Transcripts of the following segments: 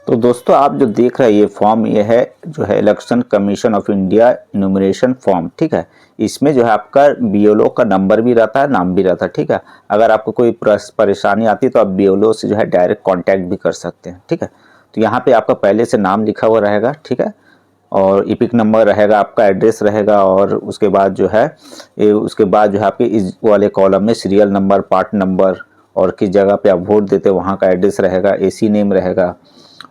तो दोस्तों आप जो देख रहे हैं ये फॉर्म ये है जो है election commission of India enumeration form. ठीक है, इसमें जो है आपका बीएलओ का नंबर भी रहता है, नाम भी रहता है। ठीक है, अगर आपको कोई परेशानी आती है तो आप बीएलओ से जो है डायरेक्ट कांटेक्ट भी कर सकते हैं। ठीक है, तो यहाँ पे आपका पहले से नाम लिखा हुआ रहेगा। ठीक है, और इपिक नंबर रहेगा, आपका एड्रेस रहेगा, और उसके बाद जो है आपके इस वाले कॉलम में सीरियल नंबर, पार्ट नंबर, और किस जगह पे आप वोट देते हैं वहाँ का एड्रेस रहेगा, एसी नेम रहेगा,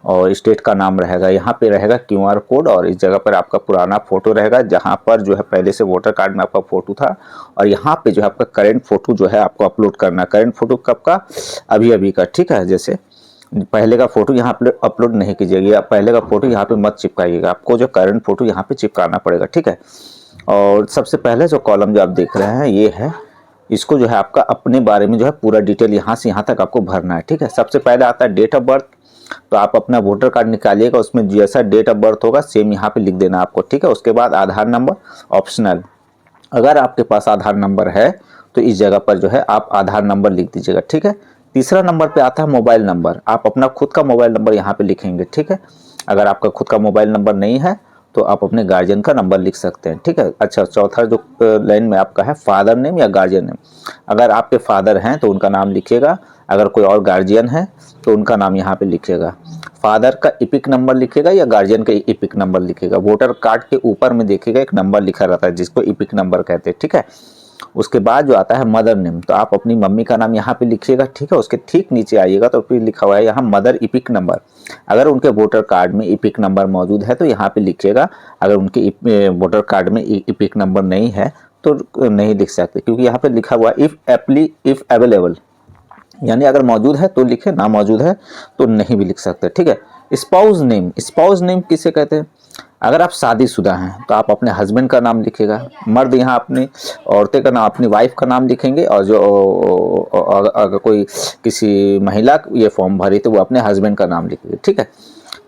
और स्टेट का नाम रहेगा। यहाँ पे रहेगा क्यूआर कोड, और इस जगह पर आपका पुराना फोटो रहेगा जहाँ पर जो है पहले से वोटर कार्ड में आपका फोटो था, और यहाँ पे जो है आपका करंट फोटो जो है आपको अपलोड करना है। करंट फोटो कब का? अभी अभी का। ठीक है, जैसे पहले का फोटो यहाँ पे अपलोड नहीं कीजिएगा, पहले का फोटो यहाँ पे मत चिपकाइएगा, आपको जो करंट फोटो यहाँ पे चिपकाना पड़ेगा। ठीक है, और सबसे पहले जो कॉलम जो आप देख रहे हैं ये है, इसको जो है आपका अपने बारे में जो है पूरा डिटेल यहाँ से यहाँ तक आपको भरना है। ठीक है, सबसे पहले आता है डेट ऑफ बर्थ। तो आप अपना वोटर कार्ड निकालिएगा, उसमें जैसा डेट ऑफ बर्थ होगा सेम यहाँ पे लिख देना आपको। ठीक है, उसके बाद आधार नंबर ऑप्शनल, अगर आपके पास आधार नंबर है तो इस जगह पर जो है आप आधार नंबर लिख दीजिएगा। ठीक है, तीसरा नंबर पे आता है मोबाइल नंबर, आप अपना खुद का मोबाइल नंबर यहाँ पे लिखेंगे। ठीक है, अगर आपका खुद का मोबाइल नंबर नहीं है तो आप अपने गार्जियन का नंबर लिख सकते हैं। ठीक है, अच्छा, चौथा जो लाइन में आपका है फादर नेम या गार्जियन नेम, अगर आपके फादर हैं तो उनका नाम लिखिएगा, अगर कोई और गार्जियन है तो उनका नाम यहाँ पे लिखिएगा। फादर का इपिक नंबर लिखिएगा या गार्जियन का इपिक नंबर लिखिएगा। वोटर कार्ड के ऊपर में देखिएगा एक नंबर लिखा रहता है जिसको इपिक नंबर कहते हैं। ठीक है, उसके बाद जो आता है मदर नेम, तो आप अपनी मम्मी का नाम यहाँ पे लिखिएगा। ठीक है, उसके ठीक नीचे आइएगा तो फिर लिखा हुआ है यहाँ मदर इपिक नंबर, अगर उनके वोटर कार्ड में इपिक नंबर मौजूद है तो यहाँ पे लिखिएगा, अगर उनके वोटर कार्ड में इपिक नंबर नहीं है तो नहीं लिख सकते, क्योंकि यहाँ पे लिखा हुआ है इफ अवेलेबल, यानी अगर मौजूद है तो लिखे, ना मौजूद है तो नहीं भी लिख सकते। ठीक है, स्पाउस नेम किसे कहते हैं? अगर आप शादीशुदा हैं तो आप अपने हस्बैंड का नाम लिखिएगा, मर्द यहाँ अपनी, औरतें का नाम अपनी वाइफ का नाम लिखेंगे, और जो अगर कोई किसी महिला ये फॉर्म भरी तो वो अपने हस्बैंड का नाम लिखेंगे। ठीक है,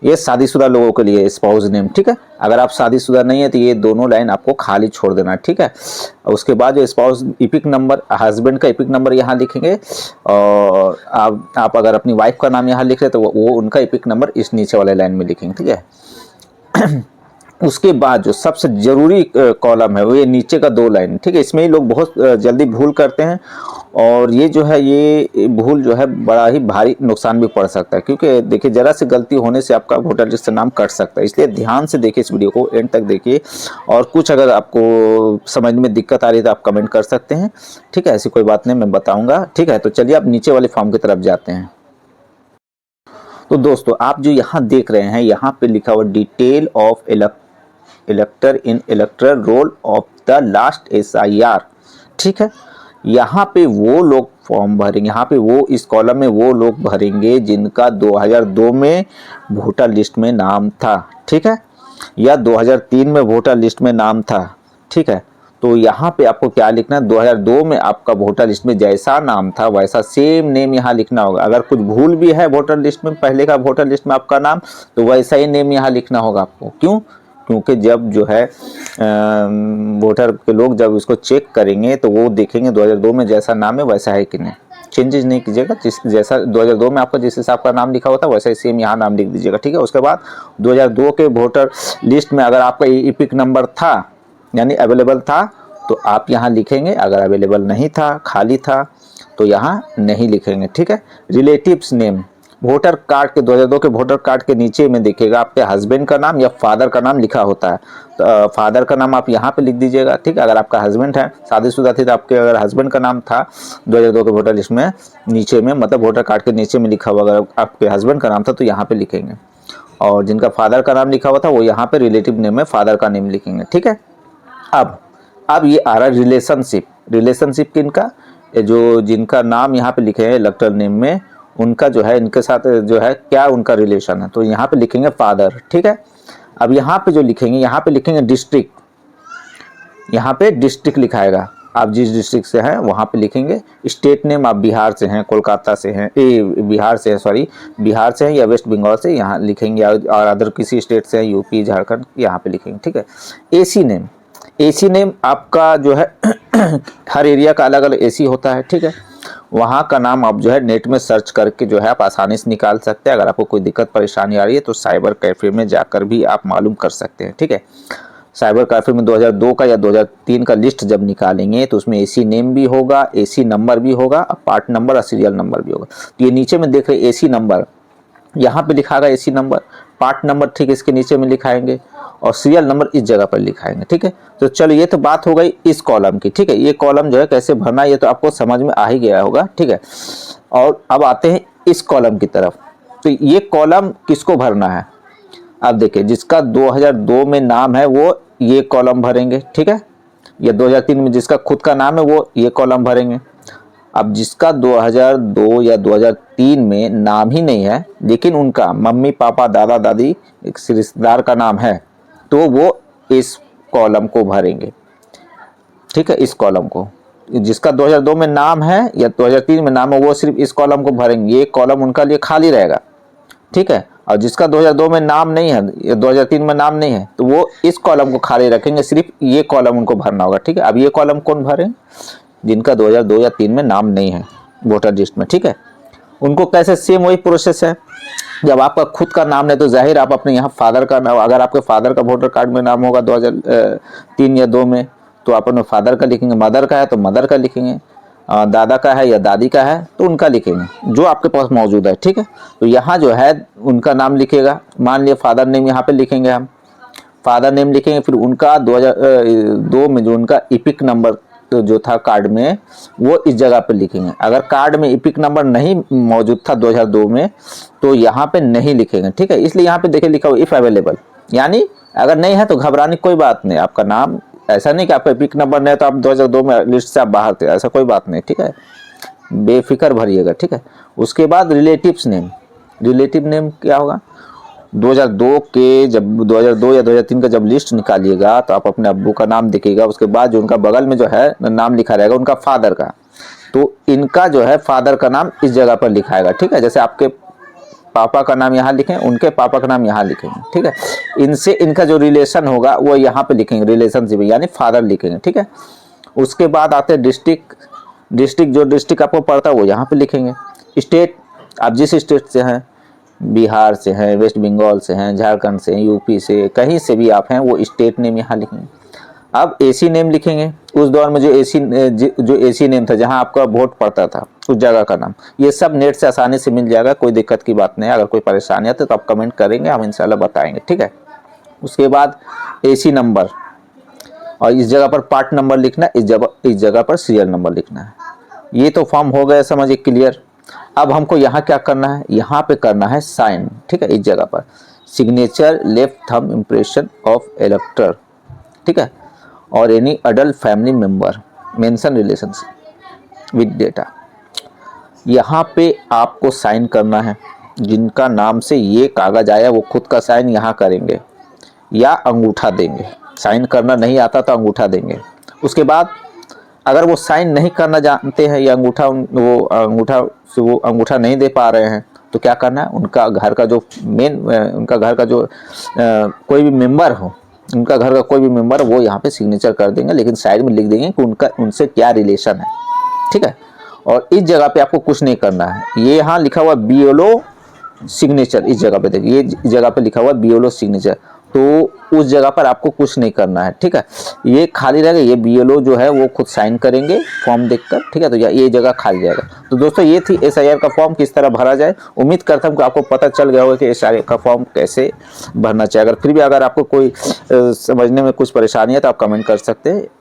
ये शादीशुदा लोगों के लिए स्पाउस नेम। ठीक है, अगर आप शादीशुदा नहीं है तो ये दोनों लाइन आपको खाली छोड़ देना। ठीक है, उसके बाद जो स्पाउस इपिक नंबर, हस्बैंड का इपिक नंबर यहाँ लिखेंगे, और आप अगर अपनी वाइफ का नाम यहाँ लिख रहे तो वो उनका इपिक नंबर इस नीचे वाले लाइन में लिखेंगे। ठीक है, उसके बाद जो सबसे जरूरी कॉलम है वो ये नीचे का 2 लाइन। ठीक है, इसमें ही लोग बहुत जल्दी भूल करते हैं, और ये जो है ये भूल जो है बड़ा ही भारी नुकसान भी पड़ सकता है, क्योंकि देखिए जरा सी गलती होने से आपका वोटर लिस्ट से नाम कट सकता है। इसलिए ध्यान से देखिए, इस वीडियो को एंड तक देखिए, और कुछ अगर आपको समझ में दिक्कत आ रही है तो आप कमेंट कर सकते हैं। ठीक है, ऐसी कोई बात नहीं, मैं बताऊँगा। ठीक है, तो चलिए आप नीचे वाले फॉर्म की तरफ जाते हैं। तो दोस्तों आप जो यहाँ देख रहे हैं, यहाँ पे लिखा हुआ detail of elector in electoral roll of the last SIR। ठीक है, यहाँ पे वो लोग फॉर्म भरेंगे, यहाँ पे वो इस कॉलम में वो लोग भरेंगे जिनका 2002 में वोटर लिस्ट में नाम था। ठीक है, या 2003 में वोटर लिस्ट में नाम था। ठीक है, तो यहाँ पे आपको क्या लिखना है, 2002 में आपका वोटर लिस्ट में जैसा नाम था वैसा सेम नेम यहाँ लिखना होगा। अगर कुछ भूल भी है वोटर लिस्ट में, पहले का वोटर लिस्ट में आपका नाम, तो वैसा ही नेम यहाँ लिखना होगा आपको। क्यों? क्योंकि जब जो है वोटर के लोग जब इसको चेक करेंगे तो वो देखेंगे 2002 में जैसा नाम है वैसा है कि नहीं। चेंजेस नहीं कीजिएगा, जैसा 2002 में आपका जिस हिसाब का नाम लिखा होता है वैसा ही सेम यहाँ नाम लिख दीजिएगा। ठीक है, उसके बाद 2002 के वोटर लिस्ट में अगर आपका इपिक नंबर था यानी अवेलेबल था तो आप यहाँ लिखेंगे, अगर अवेलेबल नहीं था, खाली था, तो यहाँ नहीं लिखेंगे। ठीक है, रिलेटिव्स नेम, वोटर कार्ड के 2002 के वोटर कार्ड के नीचे में देखिएगा आपके हस्बैंड का नाम या फादर का नाम लिखा होता है, तो फादर का नाम आप यहाँ पे लिख दीजिएगा। ठीक है, अगर आपका हस्बैंड है, शादीशुदा थी तो आपके अगर हस्बैंड का नाम था 2002 के वोटर लिस्ट में नीचे में, मतलब वोटर कार्ड के नीचे में लिखा हुआ, अगर आपके हस्बैंड का नाम था तो यहाँ पे लिखेंगे, और जिनका फादर का नाम लिखा हुआ था वो यहाँ पे रिलेटिव नेम में फादर का नेम लिखेंगे। ठीक है, अब ये आ रहा है रिलेशनशिप किनका, जो जिनका नाम यहाँ पे लिखे हैं इलेक्टरल नेम में, उनका जो है इनके साथ जो है क्या उनका रिलेशन है, तो यहाँ पे लिखेंगे फादर। ठीक है, अब यहाँ पे जो लिखेंगे, यहाँ पे लिखेंगे डिस्ट्रिक्ट, यहाँ पे डिस्ट्रिक्ट लिखाएगा, आप जिस डिस्ट्रिक्ट से हैं वहाँ पे लिखेंगे। स्टेट नेम, आप बिहार से हैं, कोलकाता से हैं, बिहार से हैं या वेस्ट बंगाल से, यहाँ लिखेंगे, और अदर किसी स्टेट से हैं, यूपी, झारखंड, यहाँ पे लिखेंगे। ठीक है, एसी नेम आपका जो है हर एरिया का अलग अलग एसी होता है। ठीक है, वहाँ का नाम आप जो है नेट में सर्च करके जो है आप आसानी से निकाल सकते हैं। अगर आपको कोई दिक्कत परेशानी आ रही है तो साइबर कैफ़े में जाकर भी आप मालूम कर सकते हैं, ठीक है। साइबर कैफ़े में 2002 का या 2003 का लिस्ट जब निकालेंगे तो उसमें एसी नेम भी होगा, एसी नंबर भी होगा, पार्ट नंबर और सीरियल नंबर भी होगा। तो ये नीचे में देख रहे एसी नंबर, यहाँ पे लिखाएगा एसी नंबर, पार्ट नंबर ठीक इसके नीचे में लिखाएंगे और सीरियल नंबर इस जगह पर लिखाएंगे, ठीक है। तो चलो ये तो बात हो गई इस कॉलम की, ठीक है। ये कॉलम जो है कैसे भरना ये तो आपको समझ में आ ही गया होगा, ठीक है। और अब आते हैं इस कॉलम की तरफ। तो ये कॉलम किसको भरना है, अब देखिए जिसका 2002 में नाम है वो ये कॉलम भरेंगे, ठीक है। या 2003 में जिसका खुद का नाम है वो ये कॉलम भरेंगे। अब जिसका 2002 या 2003 में नाम ही नहीं है लेकिन उनका मम्मी पापा दादा दादी एक रिश्तेदार का नाम है तो वो इस कॉलम को भरेंगे, ठीक है। इस कॉलम को, जिसका 2002 में नाम है या 2003 में नाम है वो सिर्फ इस कॉलम को भरेंगे, ये कॉलम उनका लिए खाली रहेगा, ठीक है। और जिसका 2002 में नाम नहीं है या 2003 में नाम नहीं है तो वो इस कॉलम को खाली रखेंगे, सिर्फ ये कॉलम उनको भरना होगा, ठीक है। अब ये कॉलम कौन भरे, जिनका 2002 या 3 में नाम नहीं है वोटर लिस्ट में, ठीक है। उनको कैसे, सेम वही प्रोसेस है। जब आपका खुद का नाम नहीं तो जाहिर आप अपने यहाँ फादर का नाम, अगर आपके फादर का वोटर कार्ड में नाम होगा 2003 या 2 में तो आप अपने फादर का लिखेंगे, मदर का है तो मदर का लिखेंगे, दादा का है या दादी का है तो उनका लिखेंगे जो आपके पास मौजूद है, ठीक है। तो यहाँ जो है उनका नाम लिखेगा, मान लिया फादर नेम यहाँ पे लिखेंगे, हम फादर नेम लिखेंगे, फिर उनका 2002 में जो उनका इपिक नंबर तो जो था कार्ड में वो इस जगह पे लिखेंगे। अगर कार्ड में इपिक नंबर नहीं मौजूद था 2002 में तो यहाँ पे नहीं लिखेंगे, ठीक है। इसलिए यहाँ पे देखिए लिखा हुआ इफ अवेलेबल, यानी अगर नहीं है तो घबराने कोई बात नहीं। आपका नाम ऐसा नहीं कि आपका इपिक नंबर नहीं है तो आप 2002 में लिस्ट से आप बाहर थे, ऐसा कोई बात नहीं, ठीक है। बेफिक्र भरिएगा, ठीक है। उसके बाद रिलेटिव्स नेम, रिलेटिव नेम क्या होगा, 2002 के जब 2002 या 2003 का जब लिस्ट निकालिएगा तो आप अपने अब्बू का नाम देखिएगा, उसके बाद जो उनका बगल में जो है नाम लिखा रहेगा उनका फादर का, तो इनका जो है फादर का नाम इस जगह पर लिखाएगा, ठीक है। जैसे आपके पापा का नाम यहाँ लिखें, उनके पापा का नाम यहाँ लिखेंगे, ठीक है। इनसे इनका जो रिलेशन होगा वो यहाँ पे लिखेंगे, रिलेशनशिप यानी फादर लिखेंगे, ठीक है। उसके बाद आते हैं डिस्ट्रिक्ट, डिस्ट्रिक्ट जो डिस्ट्रिक्ट आपको पड़ता है वो यहाँ पे लिखेंगे। स्टेट, आप जिस स्टेट से हैं, बिहार से हैं, वेस्ट बंगाल से हैं, झारखंड से, यूपी से, कहीं से भी आप हैं वो स्टेट नेम यहाँ लिखेंगे। अब एसी नेम लिखेंगे, उस दौर में जो एसी नेम था जहाँ आपका वोट पड़ता था उस जगह का नाम। ये सब नेट से आसानी से मिल जाएगा, कोई दिक्कत की बात नहीं है। अगर कोई परेशानी आती है तो आप कमेंट करेंगे, हम इंशाल्लाह बताएंगे, ठीक है। उसके बाद एसी नंबर, और इस जगह पर पार्ट नंबर लिखना, इस जगह पर सीरियल नंबर लिखना है। ये तो फॉर्म हो गया समझिए क्लियर। अब हमको यहाँ क्या करना है, यहाँ पे करना है साइन, ठीक है। इस जगह पर signature left thumb impression of इलेक्टर, ठीक है। और any adult family member mention relationship with data, यहाँ पे आपको साइन करना है। जिनका नाम से ये कागज आया वो खुद का साइन यहाँ करेंगे या अंगूठा देंगे। साइन करना नहीं आता तो अंगूठा देंगे। उसके बाद अगर वो साइन नहीं करना जानते हैं या वो अंगूठा नहीं दे पा रहे हैं तो क्या करना है, उनका घर का जो उनका घर का जो कोई भी मेंबर हो, उनका घर का कोई भी मेंबर वो यहाँ पे सिग्नेचर कर देंगे, लेकिन साइड में लिख देंगे कि उनका उनसे क्या रिलेशन है, ठीक है। और इस जगह पे आपको कुछ नहीं करना है। ये यहाँ लिखा हुआ बीएलओ सिग्नेचर, इस जगह पे देखिए, ये जगह पे लिखा हुआ बीएलओ सिग्नेचर, तो उस जगह पर आपको कुछ नहीं करना है, ठीक है। ये खाली रहेगा, ये बीएलओ जो है वो खुद साइन करेंगे फॉर्म देखकर, ठीक है। तो ये जगह खाली जाएगा। तो दोस्तों ये थी एसआईआर का फॉर्म किस तरह भरा जाए। उम्मीद करता हूँ कि आपको पता चल गया होगा कि एसआईआर का फॉर्म कैसे भरना चाहिए। अगर फिर भी अगर आपको कोई समझने में कुछ परेशानी है तो आप कमेंट कर सकते हैं।